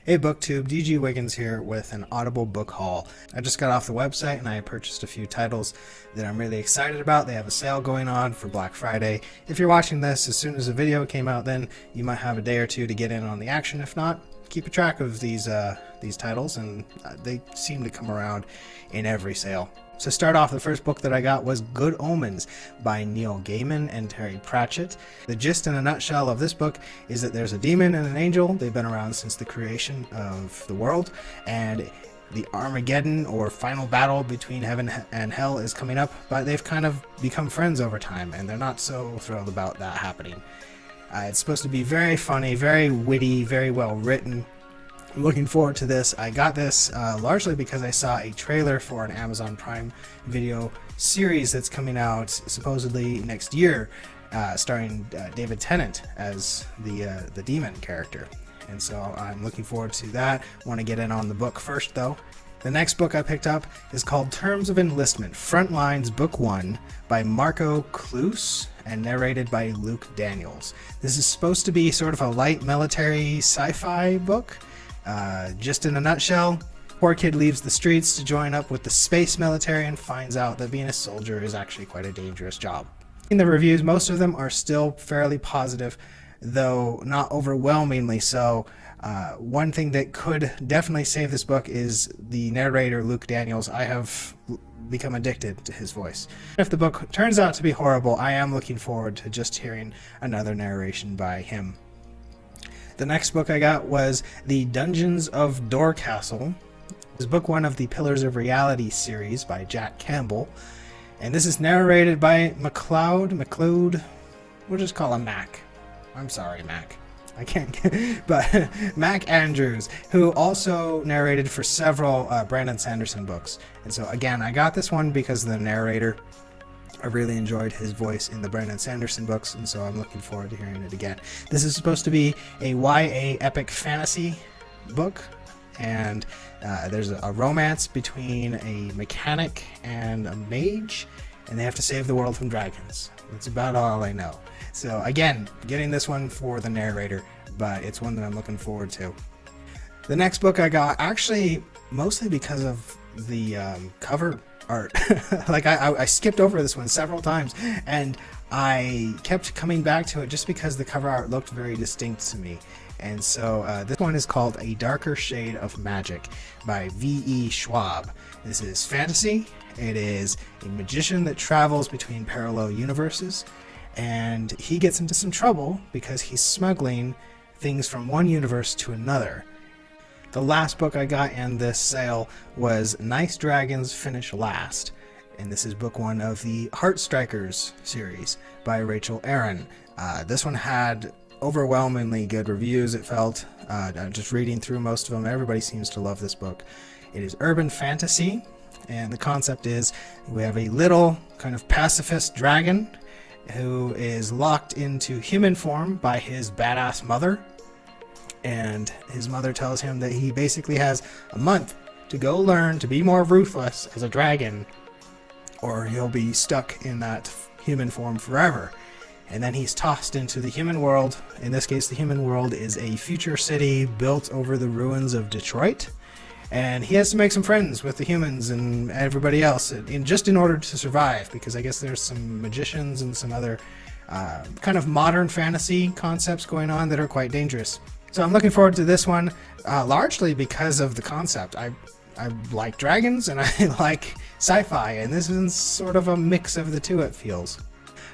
Hey BookTube, DG Wiggins here with an Audible Book Haul. I just got off the website and I purchased a few titles that I'm really excited about. They have a sale going on for Black Friday. If you're watching this as soon as the video came out, then you might have a day or two to get in on the action. If not, keep a track of these titles, and they seem to come around in every sale. So start off, the first book that I got was Good Omens by Neil Gaiman and Terry Pratchett. The gist in a nutshell of this book is that there's a demon and an angel. They've been around since the creation of the world, and the Armageddon, or final battle between heaven and hell, is coming up, but they've kind of become friends over time, and they're not so thrilled about that happening. It's supposed to be very funny, very witty, very well written. I'm looking forward to this. I got this largely because I saw a trailer for an Amazon Prime Video series that's coming out supposedly next year, starring David Tennant as the demon character. And so I'm looking forward to that. Want to get in on the book first, though. The next book I picked up is called Terms of Enlistment, Frontlines Book 1 by Marko, Kloos, and narrated by Luke Daniels. This is supposed to be sort of a light military sci-fi book. Just in a nutshell, poor kid leaves the streets to join up with the space military and finds out that being a soldier is actually quite a dangerous job. In the reviews, most of them are still fairly positive, though not overwhelmingly so. One thing that could definitely save this book is the narrator, Luke Daniels. I have become addicted to his voice. If the book turns out to be horrible, I am looking forward to just hearing another narration by him. The next book I got was The Dragons of Dorcastle. This is book 1 of the Pillars of Reality series by Campbell. And this is narrated by MacLeod. We'll just call him Mac. I'm sorry, Mac. I can't but Mac Andrews, who also narrated for several Brandon Sanderson books. And so again, I got this one because of the narrator. I really enjoyed his voice in the Brandon Sanderson books, and so I'm looking forward to hearing it again. This is supposed to be a YA epic fantasy book, and there's a romance between a mechanic and a mage, and they have to save the world from dragons. That's about all I know. So again, getting this one for the narrator, but it's one that I'm looking forward to. The next book I got, actually mostly because of the cover art. Like I skipped over this one several times, and I kept coming back to it just because the cover art looked very distinct to me. And so this one is called A Darker Shade of Magic by V.E. Schwab. This is fantasy. It is a magician that travels between parallel universes, and he gets into some trouble because he's smuggling things from one universe to another. The last book I got in this sale was Nice Dragons Finish Last, and this is book 1 of the Heartstrikers series by Rachel Aaron. This one had overwhelmingly good reviews, it felt. Just reading through most of them, everybody seems to love this book. It is urban fantasy, and the concept is we have a little kind of pacifist dragon who is locked into human form by his badass mother. And his mother tells him that he basically has a month to go learn to be more ruthless as a dragon, or he'll be stuck in that human form forever. And then he's tossed into the human world. In this case, the human world is a future city built over the ruins of Detroit. And he has to make some friends with the humans and everybody else, just in order to survive, because I guess there's some magicians and some other kind of modern fantasy concepts going on that are quite dangerous. So I'm looking forward to this one, largely because of the concept. I like dragons and I like sci-fi, and this is sort of a mix of the two, it feels.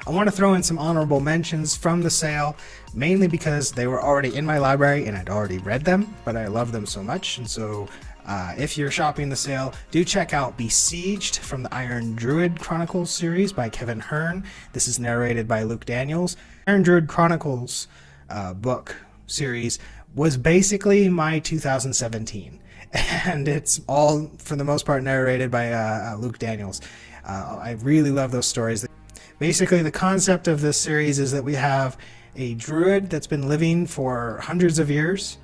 I want to throw in some honorable mentions from the sale, mainly because they were already in my library and I'd already read them, but I love them so much. And so if you're shopping the sale, do check out Besieged from the Iron Druid Chronicles series by Kevin Hearn. This is narrated by Luke Daniels. Iron Druid Chronicles book series was basically my 2017, and it's all for the most part narrated by Luke Daniels. I really love those stories. Basically, the concept of this series is that we have a druid that's been living for hundreds of years,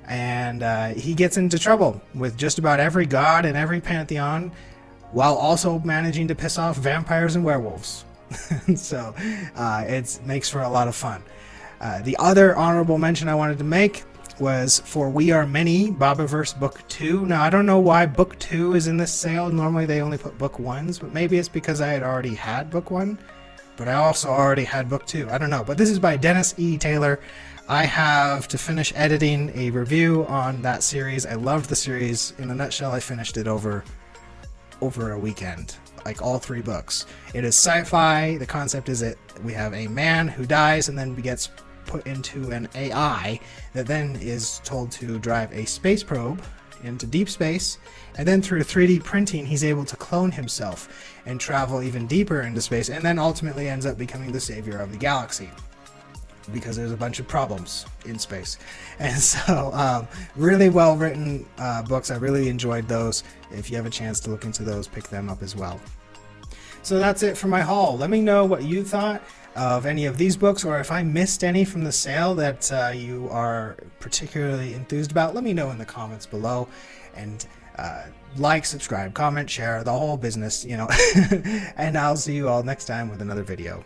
and he gets into trouble with just about every god and every pantheon, while also managing to piss off vampires and werewolves. So it makes for a lot of fun. The other honorable mention I wanted to make was For We Are Many, Bobiverse Book 2. Now, I don't know why Book 2 is in this sale. Normally they only put Book 1s, but maybe it's because I had already had Book 1. But I also already had Book 2. I don't know. But this is by Dennis E. Taylor. I have to finish editing a review on that series. I loved the series. In a nutshell, I finished it over a weekend. Like all 3 books. It is sci-fi. The concept is that we have a man who dies and then gets put into an AI that then is told to drive a space probe into deep space, and then through 3D printing he's able to clone himself and travel even deeper into space, and then ultimately ends up becoming the savior of the galaxy because there's a bunch of problems in space. And so really well written books. I really enjoyed those. If you have a chance to look into those, pick them up as well. So that's it for my haul. Let me know what you thought of any of these books, or if I missed any from the sale that you are particularly enthused about. Let me know in the comments below, and like, subscribe, comment, share, the whole business, you know. And I'll see you all next time with another video.